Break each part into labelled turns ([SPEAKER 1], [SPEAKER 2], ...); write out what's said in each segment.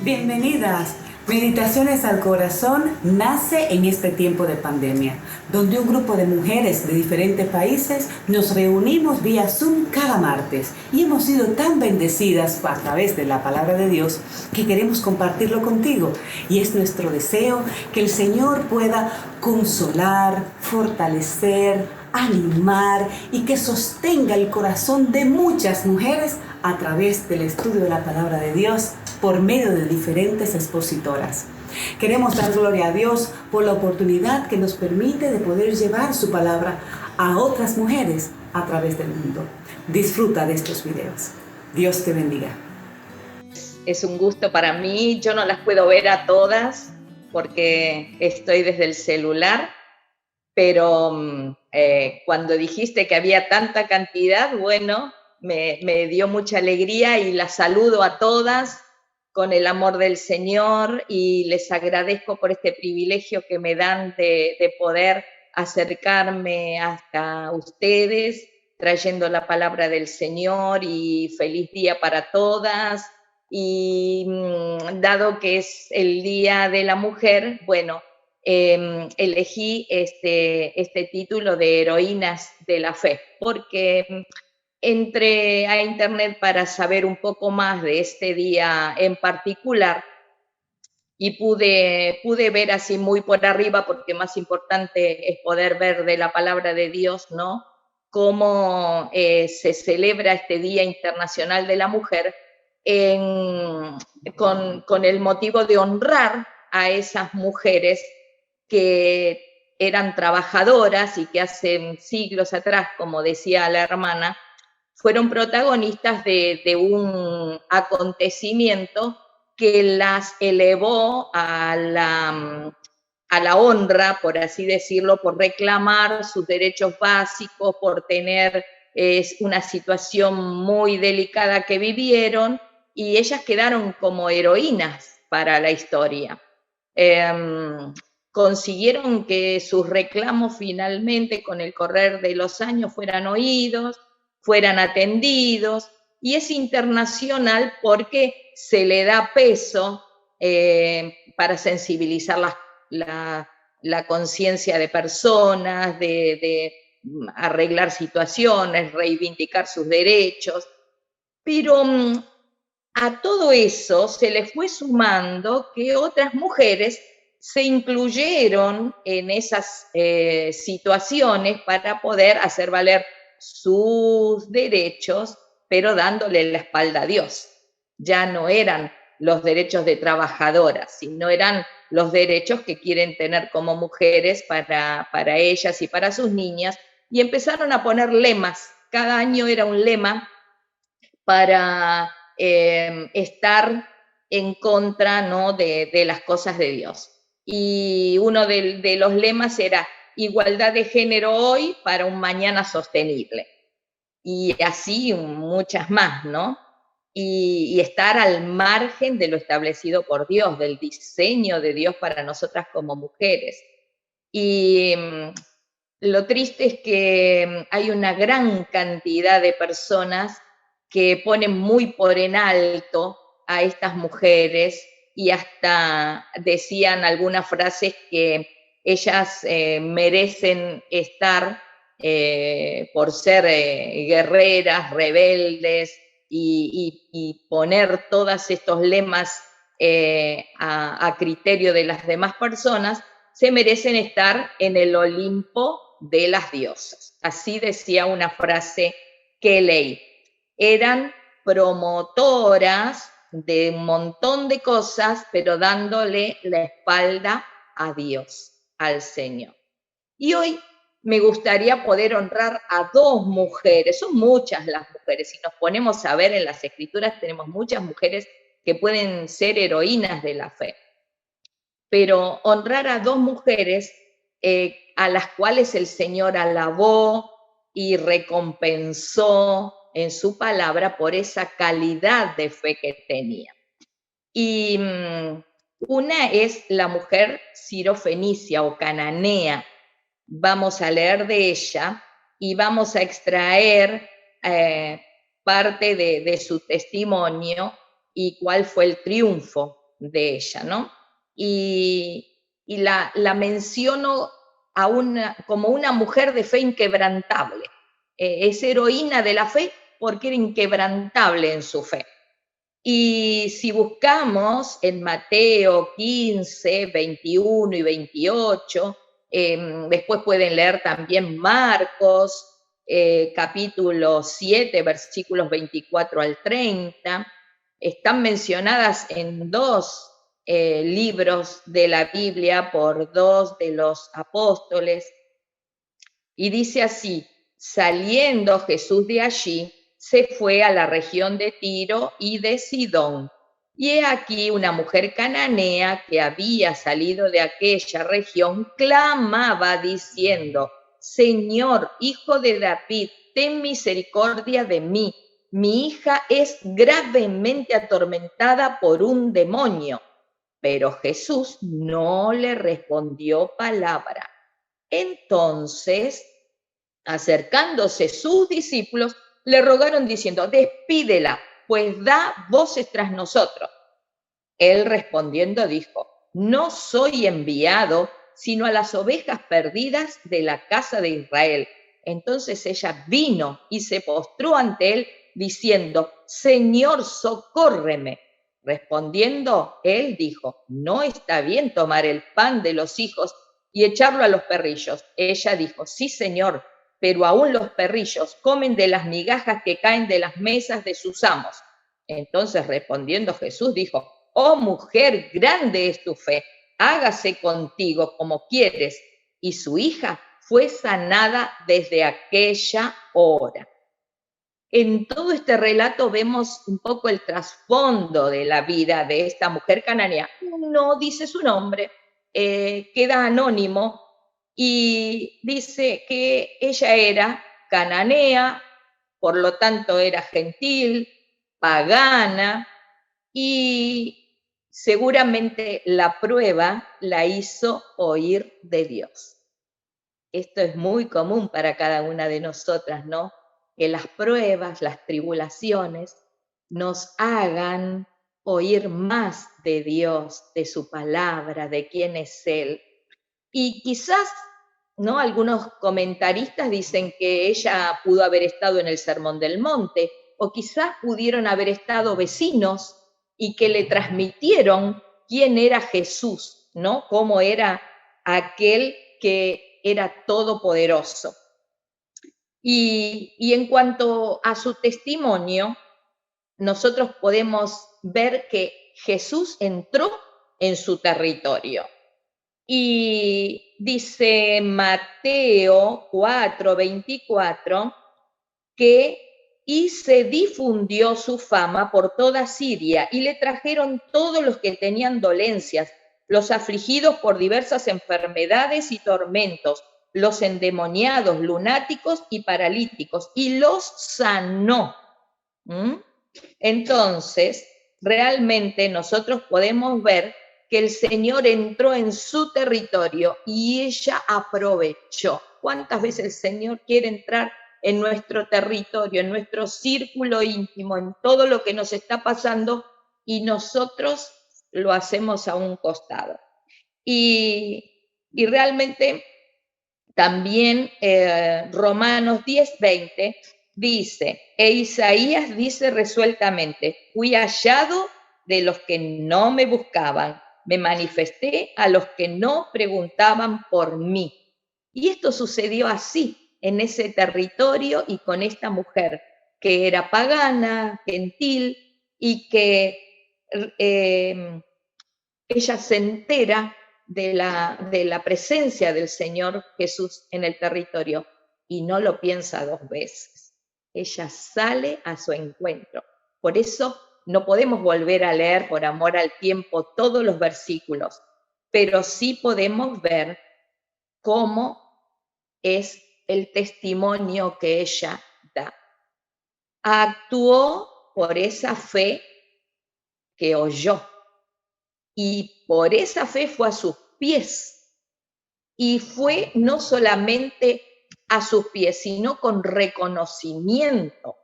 [SPEAKER 1] Bienvenidas. Meditaciones al Corazón nace en este tiempo de pandemia, donde un grupo de mujeres de diferentes países nos reunimos vía Zoom cada martes y hemos sido tan bendecidas a través de la palabra de Dios que queremos compartirlo contigo. Y es nuestro deseo que el Señor pueda consolar, fortalecer, animar y que sostenga el corazón de muchas mujeres a través del estudio de la palabra de Dios por medio de diferentes expositoras. Queremos dar gloria a Dios por la oportunidad que nos permite de poder llevar su palabra a otras mujeres a través del mundo. Disfruta de estos videos. Dios te bendiga.
[SPEAKER 2] Es un gusto para mí. Yo no las puedo ver a todas porque estoy desde el celular, pero cuando dijiste que había tanta cantidad, bueno, me dio mucha alegría y las saludo a todas con el amor del Señor y les agradezco por este privilegio que me dan de poder acercarme hasta ustedes trayendo la palabra del Señor, y feliz día para todas. Y dado que es el Día de la Mujer, bueno, elegí este título de Heroínas de la Fe, porque entré a internet para saber un poco más de este día en particular y pude ver así muy por arriba, porque más importante es poder ver de la palabra de Dios, ¿no? Cómo se celebra este Día Internacional de la Mujer con el motivo de honrar a esas mujeres que eran trabajadoras y que hace siglos atrás, como decía la hermana, fueron protagonistas de un acontecimiento que las elevó a la honra, por así decirlo, por reclamar sus derechos básicos, por tener una situación muy delicada que vivieron, y ellas quedaron como heroínas para la historia. Consiguieron que sus reclamos finalmente, con el correr de los años, fueran oídos, fueran atendidos, y es internacional porque se le da peso para sensibilizar la conciencia de personas, de arreglar situaciones, reivindicar sus derechos. Pero a todo eso se le fue sumando que otras mujeres se incluyeron en esas situaciones para poder hacer valer sus derechos, pero dándole la espalda a Dios. Ya no eran los derechos de trabajadoras, sino eran los derechos que quieren tener como mujeres para ellas y para sus niñas, y empezaron a poner lemas. Cada año era un lema para estar en contra, ¿no?, de las cosas de Dios. Y uno de los lemas era igualdad de género hoy para un mañana sostenible. Y así muchas más, ¿no? Y estar al margen de lo establecido por Dios, del diseño de Dios para nosotras como mujeres. Y lo triste es que hay una gran cantidad de personas que ponen muy por en alto a estas mujeres, y hasta decían algunas frases que ellas merecen estar por ser guerreras, rebeldes, y poner todos estos lemas a criterio de las demás personas, se merecen estar en el Olimpo de las diosas. Así decía una frase que leí. Eran promotoras de un montón de cosas, pero dándole la espalda a Dios, al Señor. Y hoy me gustaría poder honrar a dos mujeres. Son muchas las mujeres. Si nos ponemos a ver en las Escrituras, tenemos muchas mujeres que pueden ser heroínas de la fe. Pero honrar a dos mujeres a las cuales el Señor alabó y recompensó en su palabra por esa calidad de fe que tenía. Y una es la mujer sirofenicia o cananea. Vamos a leer de ella y vamos a extraer parte de su testimonio y cuál fue el triunfo de ella, ¿no? Y la menciono como una mujer de fe inquebrantable. Es heroína de la fe porque era inquebrantable en su fe. Y si buscamos en Mateo 15, 21 y 28, después pueden leer también Marcos, capítulo 7, versículos 24 al 30, están mencionadas en dos libros de la Biblia por dos de los apóstoles, y dice así: saliendo Jesús de allí, se fue a la región de Tiro y de Sidón. Y he aquí una mujer cananea que había salido de aquella región, clamaba diciendo: Señor, hijo de David, ten misericordia de mí. Mi hija es gravemente atormentada por un demonio. Pero Jesús no le respondió palabra. Entonces, acercándose sus discípulos, le rogaron diciendo: despídela, pues da voces tras nosotros. Él respondiendo dijo: no soy enviado sino a las ovejas perdidas de la casa de Israel. Entonces ella vino y se postró ante él diciendo: Señor, socórreme. Respondiendo él dijo: no está bien tomar el pan de los hijos y echarlo a los perrillos. Ella dijo: sí, Señor, pero aún los perrillos comen de las migajas que caen de las mesas de sus amos. Entonces respondiendo Jesús dijo: oh mujer, grande es tu fe, hágase contigo como quieres. Y su hija fue sanada desde aquella hora. En todo este relato vemos un poco el trasfondo de la vida de esta mujer cananea. No dice su nombre, queda anónimo y dice que ella era cananea, por lo tanto era gentil, pagana, y seguramente la prueba la hizo oír de Dios. Esto es muy común para cada una de nosotras, ¿no? Que las pruebas, las tribulaciones, nos hagan oír más de Dios, de su palabra, de quién es Él. Y quizás, ¿no? Algunos comentaristas dicen que ella pudo haber estado en el Sermón del Monte, o quizás pudieron haber estado vecinos y que le transmitieron quién era Jesús, ¿no? Cómo era aquel que era todopoderoso. Y en cuanto a su testimonio, nosotros podemos ver que Jesús entró en su territorio. Y dice Mateo 4:24 que y se difundió su fama por toda Siria, y le trajeron todos los que tenían dolencias, los afligidos por diversas enfermedades y tormentos, los endemoniados, lunáticos y paralíticos, y los sanó. Entonces, realmente nosotros podemos ver que el Señor entró en su territorio y ella aprovechó. ¿Cuántas veces el Señor quiere entrar en nuestro territorio, en nuestro círculo íntimo, en todo lo que nos está pasando, y nosotros lo hacemos a un costado? Y realmente también Romanos 10:20 dice, e Isaías dice resueltamente: fui hallado de los que no me buscaban, me manifesté a los que no preguntaban por mí. Y esto sucedió así, en ese territorio y con esta mujer, que era pagana, gentil, y que ella se entera de la presencia del Señor Jesús en el territorio y no lo piensa dos veces. Ella sale a su encuentro. Por eso no podemos volver a leer por amor al tiempo todos los versículos, pero sí podemos ver cómo es el testimonio que ella da. Actuó por esa fe que oyó, y por esa fe fue a sus pies, y fue no solamente a sus pies, sino con reconocimiento,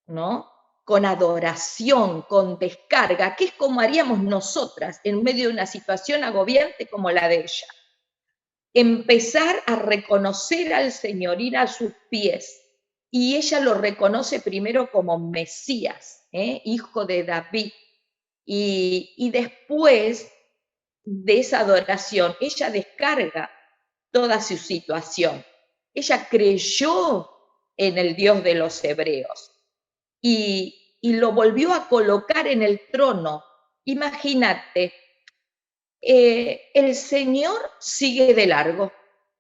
[SPEAKER 2] ¿no? con adoración, con descarga, que es como haríamos nosotras en medio de una situación agobiante como la de ella. Empezar a reconocer al Señor, ir a sus pies. Y ella lo reconoce primero como Mesías, hijo de David. Y después de esa adoración, ella descarga toda su situación. Ella creyó en el Dios de los hebreos y lo volvió a colocar en el trono. Imagínate, el Señor sigue de largo.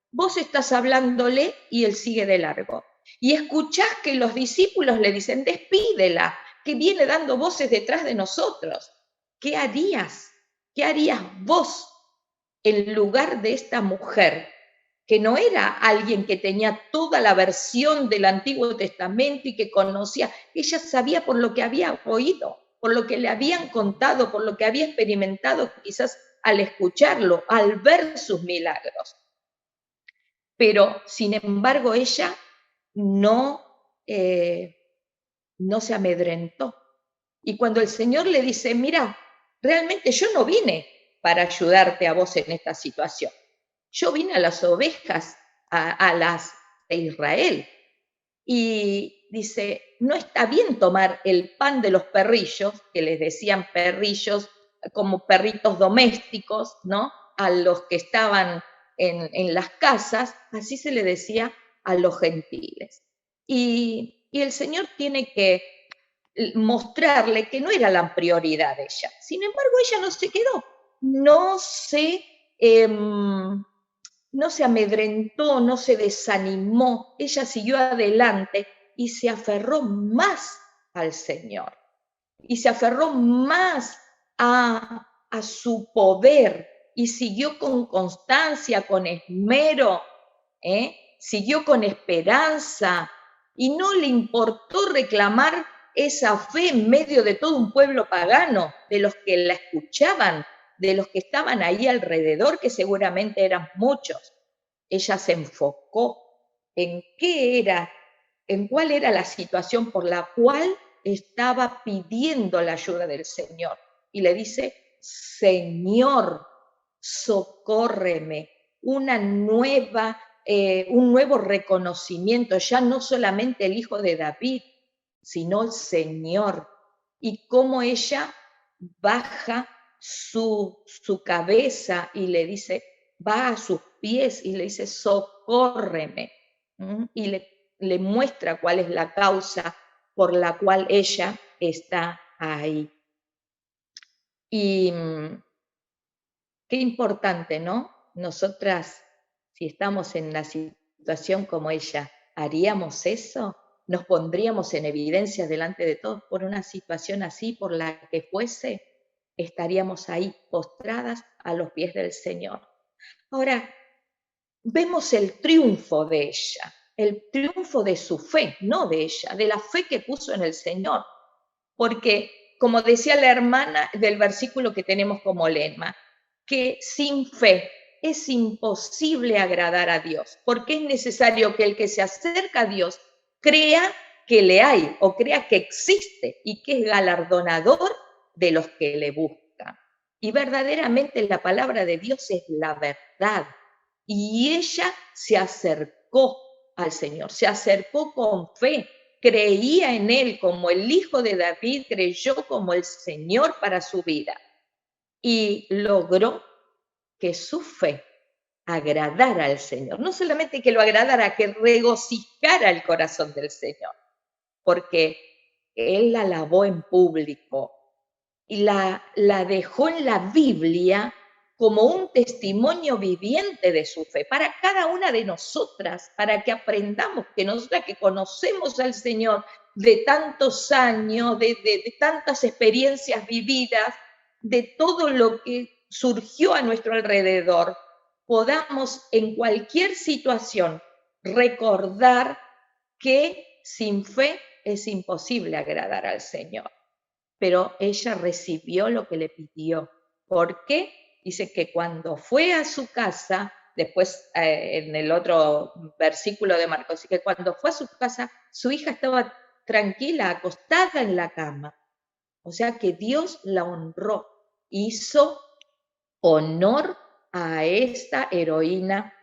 [SPEAKER 2] Vos estás hablándole y él sigue de largo. Y escuchás que los discípulos le dicen, despídela, que viene dando voces detrás de nosotros. ¿Qué harías? ¿Qué harías vos en lugar de esta mujer, que no era alguien que tenía toda la versión del Antiguo Testamento y que conocía? Ella sabía por lo que había oído, por lo que le habían contado, por lo que había experimentado quizás al escucharlo, al ver sus milagros. Pero, sin embargo, ella no se amedrentó. Y cuando el Señor le dice, mira, realmente yo no vine para ayudarte a vos en esta situación. Yo vine a las ovejas, a las de Israel. Y dice, no está bien tomar el pan de los perrillos, que les decían perrillos como perritos domésticos, ¿no? A los que estaban en las casas, así se le decía a los gentiles. Y el Señor tiene que mostrarle que no era la prioridad de ella. Sin embargo, ella no se quedó, no se amedrentó, no se desanimó, ella siguió adelante y se aferró más al Señor. Y se aferró más a su poder y siguió con constancia, con esmero, siguió con esperanza y no le importó reclamar esa fe en medio de todo un pueblo pagano, de los que la escuchaban, de los que estaban ahí alrededor, que seguramente eran muchos. Ella se enfocó en cuál era la situación por la cual estaba pidiendo la ayuda del Señor. Y le dice, Señor, socórreme. Un nuevo reconocimiento, ya no solamente el hijo de David, sino el Señor. Y cómo ella baja su cabeza y le dice, va a sus pies y le dice, socórreme. Y le muestra cuál es la causa por la cual ella está ahí. Y qué importante, ¿no? Nosotras, si estamos en la situación como ella, ¿haríamos eso? ¿Nos pondríamos en evidencia delante de todos por una situación así, por la que fuese? Estaríamos ahí postradas a los pies del Señor. Ahora, vemos el triunfo de ella, el triunfo de su fe, no de ella, de la fe que puso en el Señor. Porque, como decía la hermana del versículo que tenemos como lema, que sin fe es imposible agradar a Dios, porque es necesario que el que se acerca a Dios crea que le hay o crea que existe y que es galardonador de los que le buscan. Y verdaderamente la palabra de Dios es la verdad. Y ella se acercó al Señor, se acercó con fe, creía en él como el hijo de David, creyó como el Señor para su vida y logró que su fe agradara al Señor. No solamente que lo agradara, que regocicara el corazón del Señor, porque él la alabó en público y la dejó en la Biblia como un testimonio viviente de su fe para cada una de nosotras, para que aprendamos que nosotras que conocemos al Señor de tantos años, de tantas experiencias vividas, de todo lo que surgió a nuestro alrededor, podamos en cualquier situación recordar que sin fe es imposible agradar al Señor. Pero ella recibió lo que le pidió. ¿Por qué? Dice que cuando fue a su casa, después en el otro versículo de Marcos, que cuando fue a su casa, su hija estaba tranquila, acostada en la cama. O sea que Dios la honró, hizo honor a esta heroína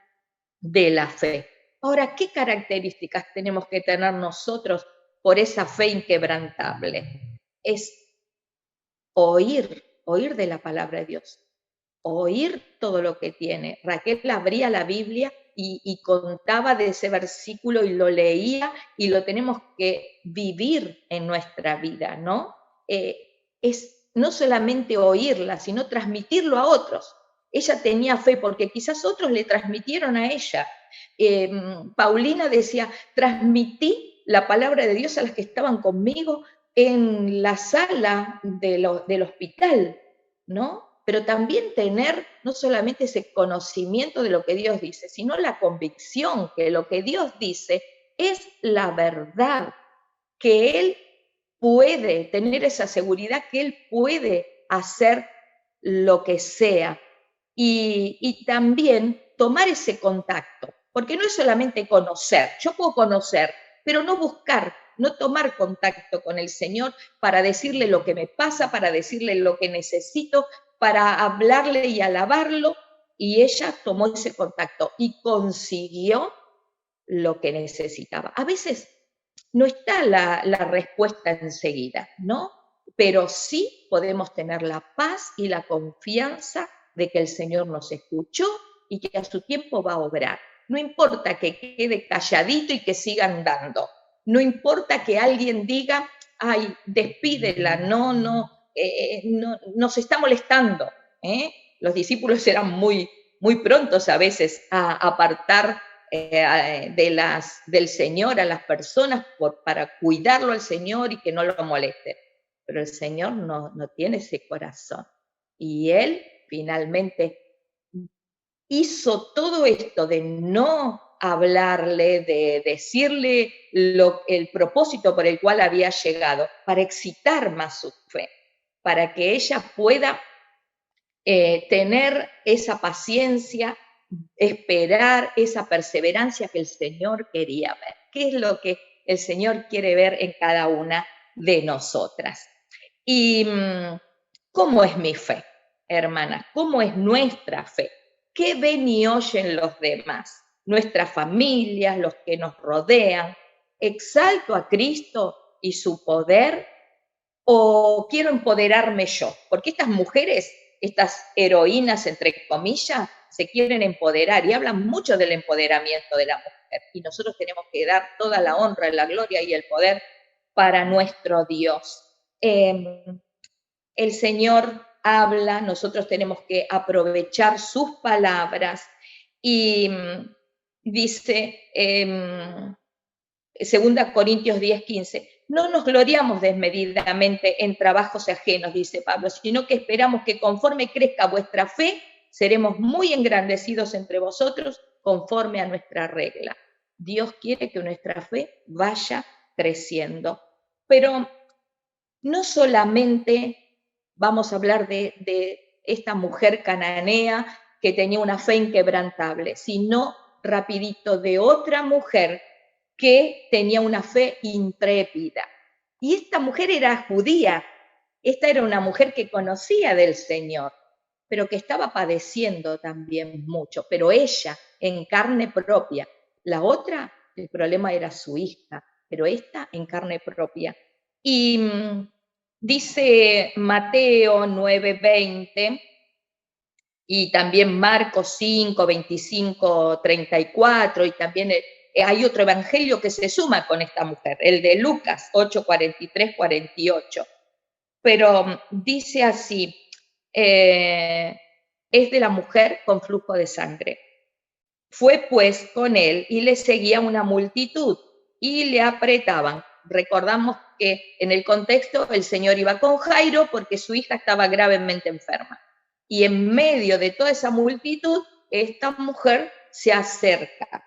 [SPEAKER 2] de la fe. Ahora, ¿qué características tenemos que tener nosotros por esa fe inquebrantable? Es oír de la palabra de Dios, oír todo lo que tiene. Raquel abría la Biblia y contaba de ese versículo y lo leía y lo tenemos que vivir en nuestra vida, ¿no? Es no solamente oírla, sino transmitirlo a otros. Ella tenía fe porque quizás otros le transmitieron a ella. Paulina decía, transmití la palabra de Dios a las que estaban conmigo en la sala del hospital, ¿no? Pero también tener no solamente ese conocimiento de lo que Dios dice, sino la convicción que lo que Dios dice es la verdad, que Él puede tener esa seguridad, que Él puede hacer lo que sea. Y también tomar ese contacto, porque no es solamente conocer, yo puedo conocer, pero no buscar, no tomar contacto con el Señor para decirle lo que me pasa, para decirle lo que necesito, para hablarle y alabarlo, y ella tomó ese contacto y consiguió lo que necesitaba. A veces no está la respuesta enseguida, ¿no? Pero sí podemos tener la paz y la confianza de que el Señor nos escuchó y que a su tiempo va a obrar. No importa que quede calladito y que siga andando. No importa que alguien diga, ay, despídela, no, nos está molestando. Los discípulos eran muy prontos a veces a apartar del Señor a las personas para cuidarlo al Señor y que no lo moleste. Pero el Señor no tiene ese corazón. Y Él finalmente hizo todo esto de no hablarle, de decirle el propósito por el cual había llegado, para excitar más su fe, para que ella pueda tener esa paciencia, esperar esa perseverancia que el Señor quería ver. ¿Qué es lo que el Señor quiere ver en cada una de nosotras? ¿Y cómo es mi fe, hermanas? ¿Cómo es nuestra fe? ¿Qué ven y oyen los demás? Nuestras familias, los que nos rodean. ¿Exalto a Cristo y su poder o quiero empoderarme yo? Porque estas mujeres, estas heroínas, entre comillas, se quieren empoderar y hablan mucho del empoderamiento de la mujer. Y nosotros tenemos que dar toda la honra, la gloria y el poder para nuestro Dios. El Señor habla, nosotros tenemos que aprovechar sus palabras y dice 2 Corintios 10:15, no nos gloriamos desmedidamente en trabajos ajenos, dice Pablo, sino que esperamos que conforme crezca vuestra fe, seremos muy engrandecidos entre vosotros conforme a nuestra regla. Dios quiere que nuestra fe vaya creciendo. Pero no solamente vamos a hablar de esta mujer cananea que tenía una fe inquebrantable, sino rapidito de otra mujer que tenía una fe intrépida. Y esta mujer era judía, esta era una mujer que conocía del Señor, pero que estaba padeciendo también mucho, pero ella en carne propia. La otra, el problema era su hija, pero esta en carne propia. Y dice Mateo 9:20 y también Marcos 5:25, 34 y también hay otro evangelio que se suma con esta mujer, el de Lucas 8:43, 48. Pero dice así, es de la mujer con flujo de sangre. Fue pues con él y le seguía una multitud y le apretaban. Recordamos que en el contexto el Señor iba con Jairo porque su hija estaba gravemente enferma. Y en medio de toda esa multitud, esta mujer se acerca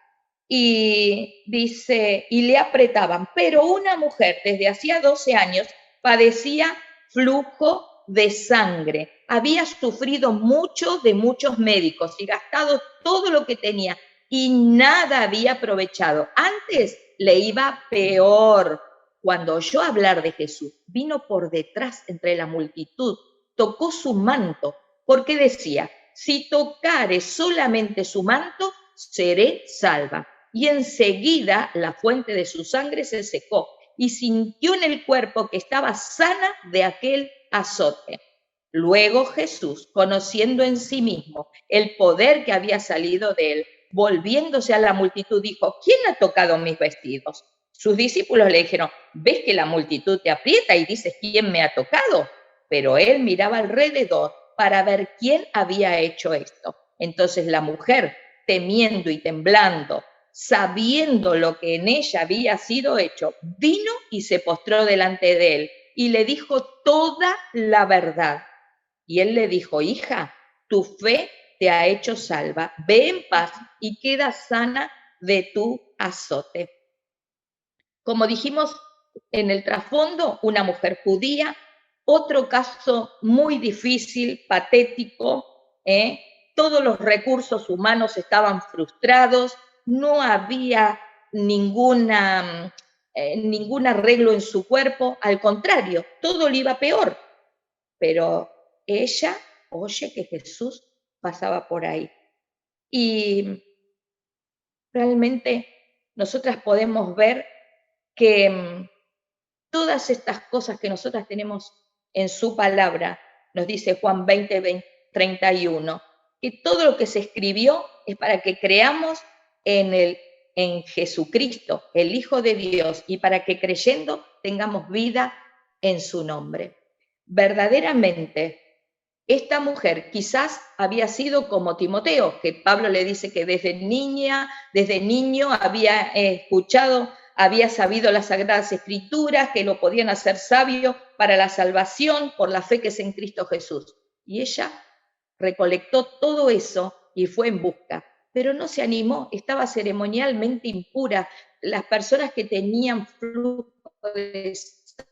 [SPEAKER 2] y dice, y le apretaban, pero una mujer desde hacía 12 años padecía flujo de sangre, había sufrido mucho de muchos médicos y gastado todo lo que tenía y nada había aprovechado. Antes le iba peor, cuando oyó hablar de Jesús, vino por detrás entre la multitud, tocó su manto, porque decía, si tocare solamente su manto, seré salva. Y enseguida la fuente de su sangre se secó y sintió en el cuerpo que estaba sana de aquel azote. Luego Jesús, conociendo en sí mismo el poder que había salido de él, volviéndose a la multitud, dijo, ¿quién ha tocado mis vestidos? Sus discípulos le dijeron, ¿ves que la multitud te aprieta y dices, ¿quién me ha tocado? Pero él miraba alrededor para ver quién había hecho esto. Entonces la mujer, temiendo y temblando, sabiendo lo que en ella había sido hecho, vino y se postró delante de él y le dijo toda la verdad. Y él le dijo, hija, tu fe te ha hecho salva, ve en paz y queda sana de tu azote. Como dijimos en el trasfondo, una mujer judía, otro caso muy difícil, patético, todos los recursos humanos estaban frustrados, no había ningún arreglo en su cuerpo, al contrario, todo le iba peor. Pero ella oye que Jesús pasaba por ahí. Y realmente nosotras podemos ver que todas estas cosas que nosotras tenemos en su palabra, nos dice Juan 20:31, que todo lo que se escribió es para que creamos en Jesucristo, el Hijo de Dios, y para que creyendo tengamos vida en su nombre. Verdaderamente, esta mujer quizás había sido como Timoteo, que Pablo le dice que desde niño había escuchado, había sabido las Sagradas Escrituras, que lo podían hacer sabio para la salvación por la fe que es en Cristo Jesús. Y ella recolectó todo eso y fue en busca, pero no se animó, estaba ceremonialmente impura. Las personas que tenían flujo de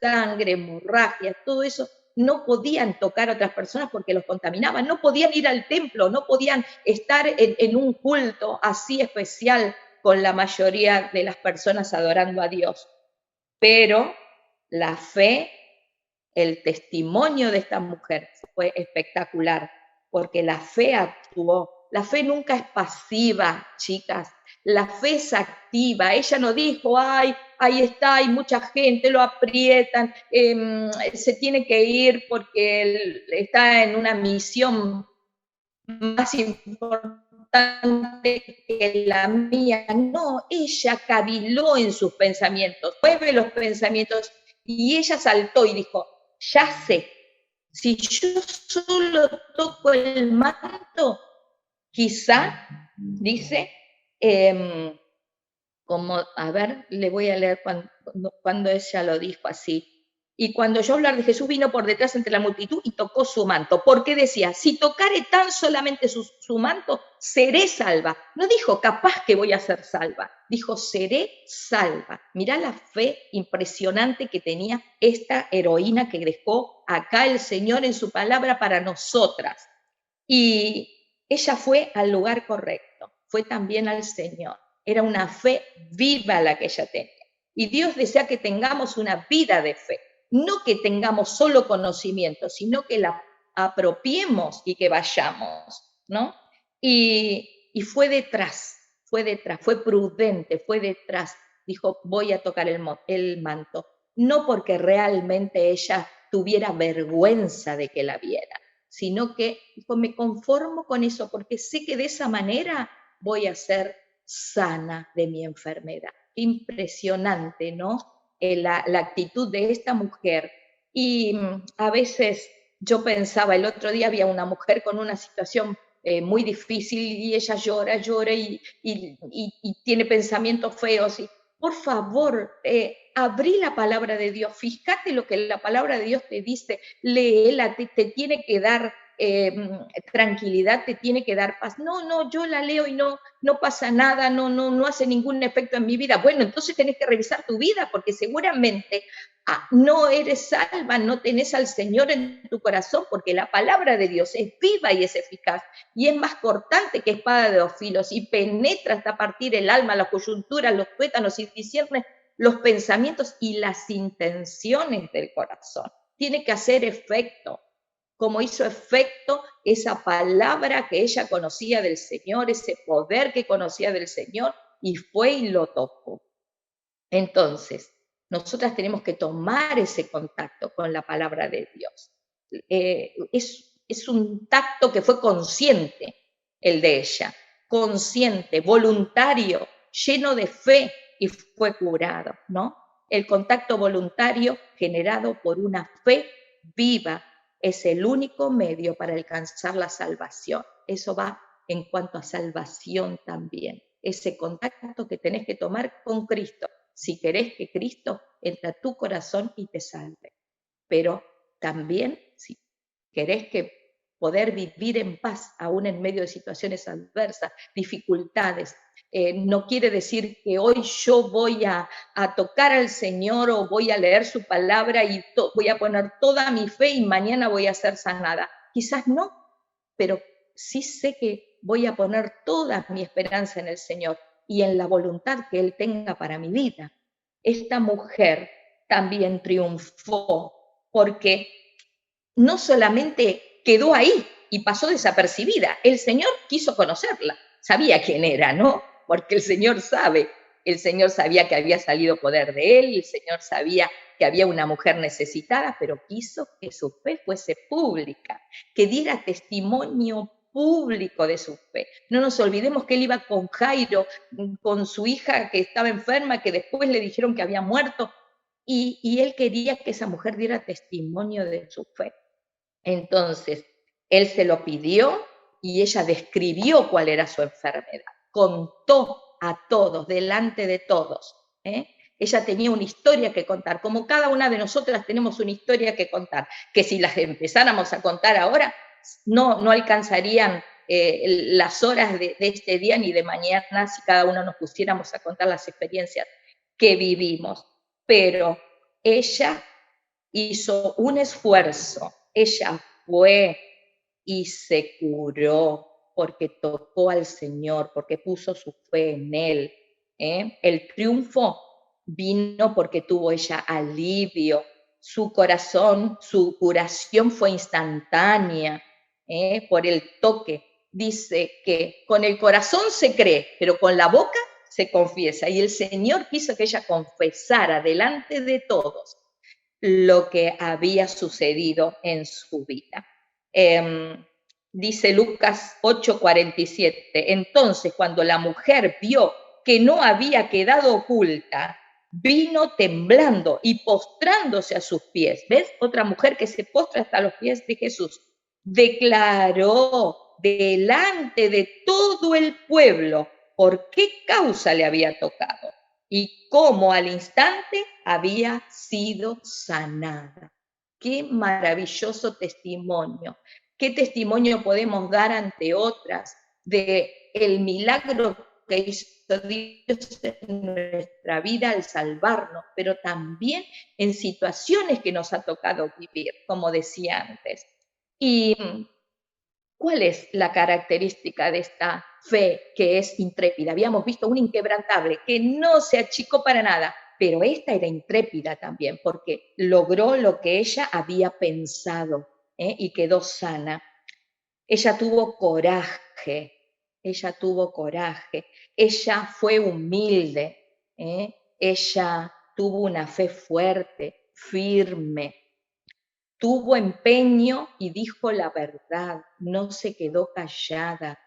[SPEAKER 2] sangre, hemorragias, todo eso, no podían tocar a otras personas porque los contaminaban, no podían ir al templo, no podían estar en un culto así especial con la mayoría de las personas adorando a Dios. Pero la fe, el testimonio de esta mujer fue espectacular, porque la fe actuó. La fe nunca es pasiva, chicas. La fe es activa. Ella no dijo, ay, ahí está, hay mucha gente, lo aprietan, se tiene que ir porque él está en una misión más importante que la mía. No, ella caviló en sus pensamientos, mueve los pensamientos, y ella saltó y dijo, ya sé, si yo solo toco el manto, quizá, dice, como, a ver, le voy a leer cuando ella lo dijo así. Y cuando yo hablar de Jesús, vino por detrás entre la multitud y tocó su manto, porque decía, si tocare tan solamente su manto, seré salva. No dijo, capaz que voy a ser salva, dijo, seré salva. Mirá la fe impresionante que tenía esta heroína que dejó acá el Señor en su palabra para nosotras. Y ella fue al lugar correcto, fue también al Señor. Era una fe viva la que ella tenía. Y Dios desea que tengamos una vida de fe, no que tengamos solo conocimiento, sino que la apropiemos y que vayamos, ¿no? Y fue detrás, fue prudente, fue detrás. Dijo, voy a tocar el manto. No porque realmente ella tuviera vergüenza de que la viera, sino que dijo, me conformo con eso porque sé que de esa manera voy a ser sana de mi enfermedad. Impresionante, ¿no? La actitud de esta mujer. Y a veces yo pensaba, el otro día había una mujer con una situación muy difícil y ella llora y tiene pensamientos feos. Y por favor, abrí la palabra de Dios, fíjate lo que la palabra de Dios te dice, léela, te tiene que dar tranquilidad, te tiene que dar paz. No, yo la leo y no pasa nada, no hace ningún efecto en mi vida. Bueno, entonces tenés que revisar tu vida porque seguramente no eres salva, no tenés al Señor en tu corazón, porque la palabra de Dios es viva y es eficaz y es más cortante que espada de dos filos y penetra hasta partir el alma, la coyuntura, los tuétanos y discierne los pensamientos y las intenciones del corazón. Tiene que hacer efecto, como hizo efecto esa palabra que ella conocía del Señor, ese poder que conocía del Señor, y fue y lo tocó. Entonces, nosotras tenemos que tomar ese contacto con la palabra de Dios. Es un tacto que fue consciente, el de ella, consciente, voluntario, lleno de fe, y fue curado, ¿no? El contacto voluntario generado por una fe viva es el único medio para alcanzar la salvación. Eso va en cuanto a salvación también. Ese contacto que tenés que tomar con Cristo, si querés que Cristo entre a tu corazón y te salve. Pero también, si querés que poder vivir en paz, aún en medio de situaciones adversas, dificultades, no quiere decir que hoy yo voy a tocar al Señor o voy a leer su palabra y voy a poner toda mi fe y mañana voy a ser sanada. Quizás no, pero sí sé que voy a poner toda mi esperanza en el Señor y en la voluntad que Él tenga para mi vida. Esta mujer también triunfó porque no solamente quedó ahí y pasó desapercibida, el Señor quiso conocerla, sabía quién era, ¿no? Porque el Señor sabía que había salido poder de Él, el Señor sabía que había una mujer necesitada, pero quiso que su fe fuese pública, que diera testimonio público de su fe. No nos olvidemos que Él iba con Jairo, con su hija que estaba enferma, que después le dijeron que había muerto, y Él quería que esa mujer diera testimonio de su fe. Entonces, él se lo pidió y ella describió cuál era su enfermedad. Contó a todos, delante de todos. Ella tenía una historia que contar, como cada una de nosotras tenemos una historia que contar, que si las empezáramos a contar ahora, no alcanzarían las horas de este día ni de mañana si cada uno nos pusiéramos a contar las experiencias que vivimos. Pero ella hizo un esfuerzo, ella fue y se curó porque tocó al Señor, porque puso su fe en Él. El triunfo vino porque tuvo ella alivio, su corazón, su curación fue instantánea por el toque. Dice que con el corazón se cree, pero con la boca se confiesa. Y el Señor quiso que ella confesara delante de todos lo que había sucedido en su vida. Dice Lucas 8:47, entonces cuando la mujer vio que no había quedado oculta, vino temblando y postrándose a sus pies. ¿Ves? Otra mujer que se postra hasta los pies de Jesús. Declaró delante de todo el pueblo por qué causa le había tocado y cómo al instante había sido sanada. Qué maravilloso testimonio. ¿Qué testimonio podemos dar ante otras de el milagro que hizo Dios en nuestra vida al salvarnos, pero también en situaciones que nos ha tocado vivir, como decía antes? Y ¿cuál es la característica de esta fe que es intrépida? Habíamos visto una inquebrantable que no se achicó para nada, pero esta era intrépida también porque logró lo que ella había pensado y quedó sana. Ella tuvo coraje, ella fue humilde, ella tuvo una fe fuerte, firme, tuvo empeño y dijo la verdad, no se quedó callada.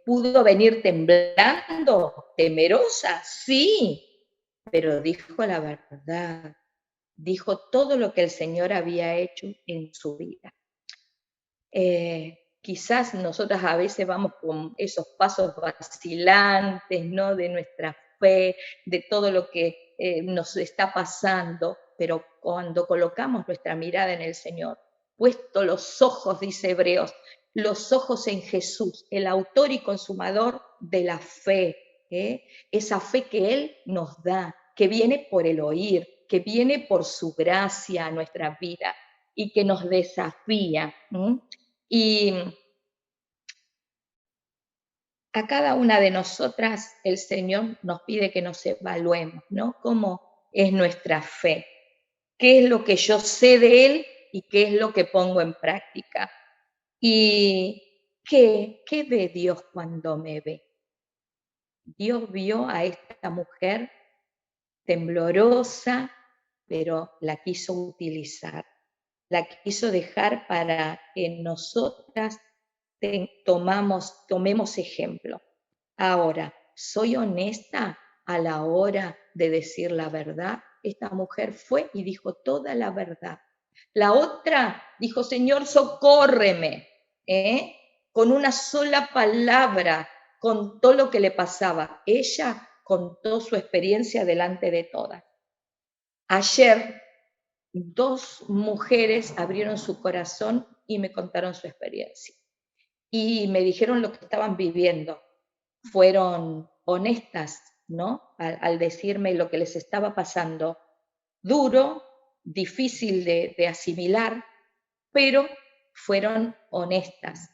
[SPEAKER 2] ¿Pudo venir temblando, temerosa? Sí, pero dijo la verdad, dijo todo lo que el Señor había hecho en su vida. Quizás nosotras a veces vamos con esos pasos vacilantes, ¿no? De nuestra fe, de todo lo que nos está pasando, pero cuando colocamos nuestra mirada en el Señor, puesto los ojos, dice Hebreos, los ojos en Jesús, el autor y consumador de la fe, esa fe que Él nos da, que viene por el oír, que viene por su gracia a nuestra vida y que nos desafía. Y a cada una de nosotras el Señor nos pide que nos evaluemos, ¿no? ¿Cómo es nuestra fe? ¿Qué es lo que yo sé de Él y qué es lo que pongo en práctica? ¿Y qué ve Dios cuando me ve? Dios vio a esta mujer temblorosa, pero la quiso utilizar, la quiso dejar para que nosotras tomemos ejemplo. Ahora, ¿soy honesta a la hora de decir la verdad? Esta mujer fue y dijo toda la verdad. La otra dijo, Señor, socórreme, ¿eh? Con una sola palabra contó lo que le pasaba. Ella contó su experiencia delante de todas. Ayer, 2 mujeres abrieron su corazón y me contaron su experiencia. Y me dijeron lo que estaban viviendo. Fueron honestas, ¿no? Al decirme lo que les estaba pasando. Duro, difícil de asimilar, pero fueron honestas.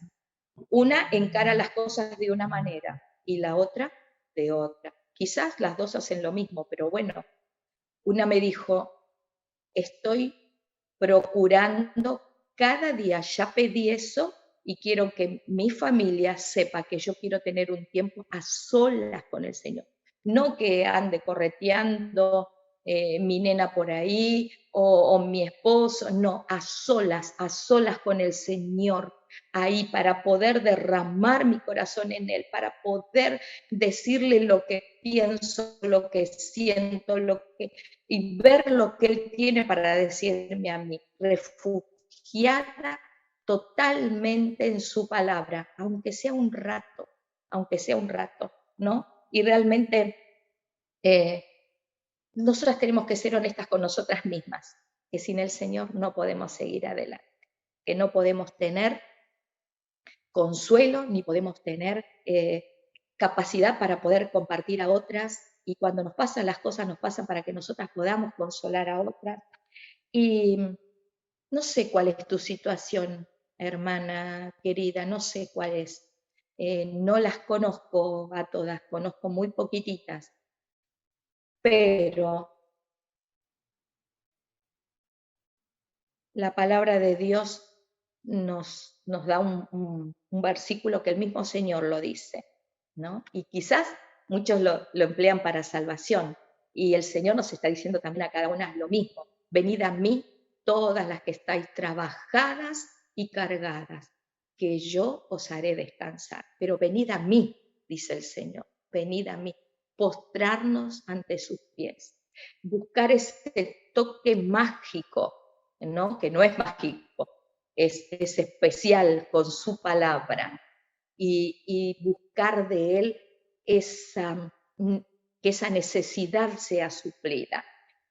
[SPEAKER 2] Una encara las cosas de una manera y la otra de otra. Quizás las dos hacen lo mismo, pero bueno, una me dijo, estoy procurando cada día, ya pedí eso y quiero que mi familia sepa que yo quiero tener un tiempo a solas con el Señor. No que ande correteando mi nena por ahí o mi esposo, no, a solas con el Señor, ahí para poder derramar mi corazón en Él, para poder decirle lo que pienso, lo que siento, y ver lo que Él tiene para decirme a mí, refugiada totalmente en su palabra, aunque sea un rato, ¿no? Y realmente nosotras tenemos que ser honestas con nosotras mismas, que sin el Señor no podemos seguir adelante, que no podemos tener consuelo ni podemos tener capacidad para poder compartir a otras, y cuando nos pasan las cosas nos pasan para que nosotras podamos consolar a otras. Y no sé cuál es tu situación, hermana querida, no sé cuál es. No las conozco a todas, conozco muy poquititas, pero la palabra de Dios nos da un versículo que el mismo Señor lo dice, ¿no? Y quizás muchos lo emplean para salvación, y el Señor nos está diciendo también a cada una lo mismo. Venid a mí, todas las que estáis trabajadas y cargadas, que yo os haré descansar. Pero venid a mí, dice el Señor, venid a mí, postrarnos ante sus pies, buscar ese toque mágico, ¿no? Que no es mágico, es especial con su palabra, y buscar de Él que esa necesidad sea suplida,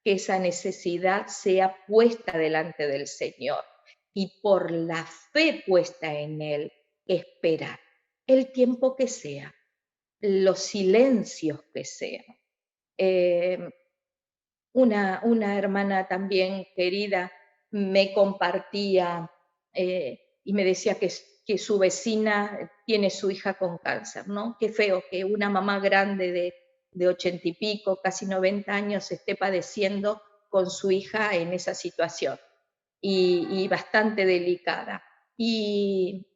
[SPEAKER 2] que esa necesidad sea puesta delante del Señor, y por la fe puesta en Él, esperar el tiempo que sea, los silencios que sean. Una hermana también querida me compartía y me decía que su vecina tiene su hija con cáncer, ¿no? Qué feo que una mamá grande de 80 y pico, casi 90 años, esté padeciendo con su hija en esa situación, y bastante delicada. Y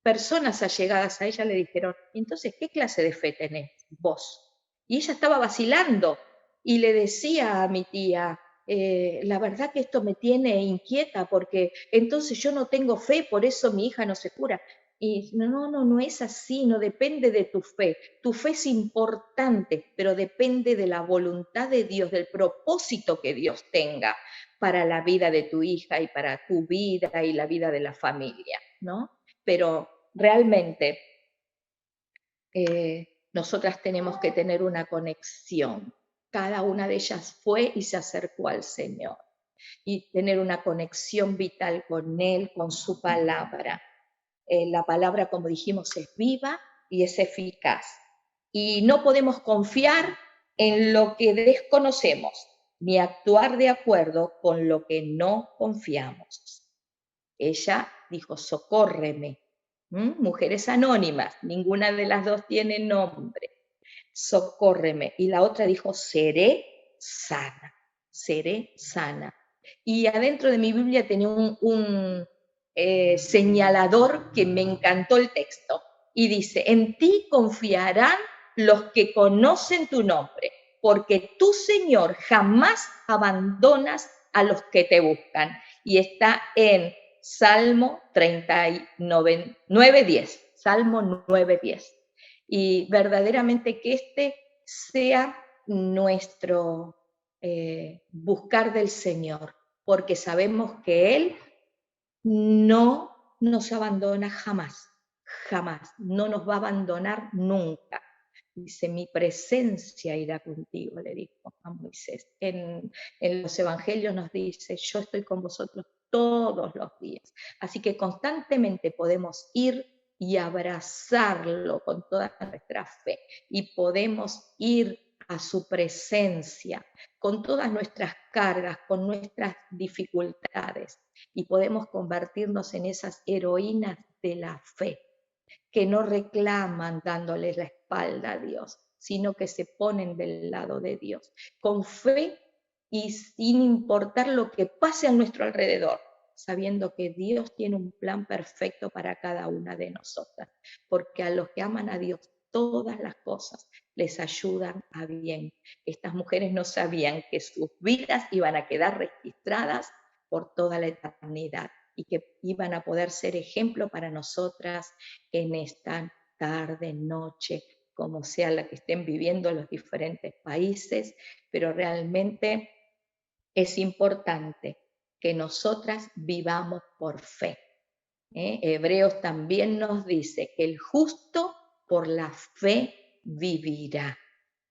[SPEAKER 2] personas allegadas a ella le dijeron, entonces, ¿qué clase de fe tenés vos? Y ella estaba vacilando y le decía a mi tía, la verdad que esto me tiene inquieta porque entonces yo no tengo fe, por eso mi hija no se cura. Y no es así, no depende de tu fe. Tu fe es importante, pero depende de la voluntad de Dios, del propósito que Dios tenga para la vida de tu hija y para tu vida y la vida de la familia, ¿no? Pero realmente nosotras tenemos que tener una conexión. Cada una de ellas fue y se acercó al Señor, y tener una conexión vital con Él, con su palabra. La palabra, como dijimos, es viva y es eficaz. Y no podemos confiar en lo que desconocemos, ni actuar de acuerdo con lo que no confiamos. Ella dijo, socórreme, Mujeres anónimas, ninguna de las dos tiene nombre. Socórreme. Y la otra dijo, seré sana, seré sana. Y adentro de mi Biblia tenía un señalador que me encantó el texto. Y dice, en ti confiarán los que conocen tu nombre, porque tú, Señor, jamás abandonas a los que te buscan. Y está en Salmo 9:10. Salmo 9:10. Y verdaderamente que este sea nuestro buscar del Señor, porque sabemos que Él no nos abandona jamás, jamás, no nos va a abandonar nunca. Dice, mi presencia irá contigo, le dijo a Moisés. En los evangelios nos dice, yo estoy con vosotros todos los días. Así que constantemente podemos ir y abrazarlo con toda nuestra fe. Y podemos ir a su presencia con todas nuestras cargas, con nuestras dificultades. Y podemos convertirnos en esas heroínas de la fe, que no reclaman dándole la espalda a Dios, sino que se ponen del lado de Dios, con fe y sin importar lo que pase a nuestro alrededor, sabiendo que Dios tiene un plan perfecto para cada una de nosotras, porque a los que aman a Dios todas las cosas les ayudan a bien. Estas mujeres no sabían que sus vidas iban a quedar registradas por toda la eternidad y que iban a poder ser ejemplo para nosotras en esta tarde, noche, como sea la que estén viviendo los diferentes países, pero realmente es importante que nosotras vivamos por fe. Hebreos también nos dice que el justo por la fe vivirá,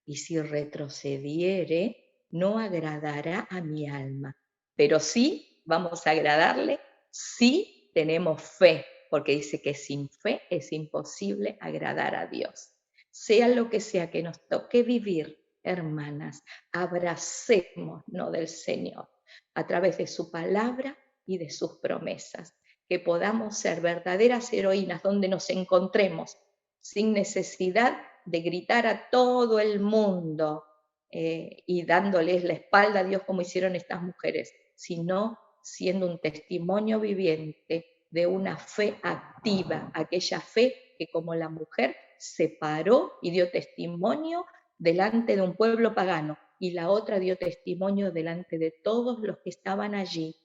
[SPEAKER 2] y si retrocediere, no agradará a mi alma. Pero sí vamos a agradarle si tenemos fe, porque dice que sin fe es imposible agradar a Dios. Sea lo que sea que nos toque vivir, hermanas, abracémonos del Señor a través de su palabra y de sus promesas, que podamos ser verdaderas heroínas donde nos encontremos, sin necesidad de gritar a todo el mundo y dándoles la espalda a Dios como hicieron estas mujeres, sino siendo un testimonio viviente de una fe activa, aquella fe que como la mujer se paró y dio testimonio delante de un pueblo pagano, y la otra dio testimonio delante de todos los que estaban allí,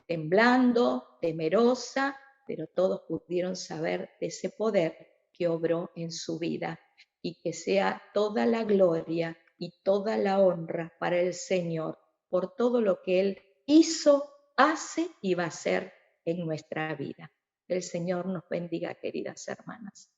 [SPEAKER 2] temblando, temerosa, pero todos pudieron saber de ese poder que obró en su vida, y que sea toda la gloria y toda la honra para el Señor por todo lo que Él hizo, hace y va a hacer en nuestra vida. El Señor nos bendiga, queridas hermanas.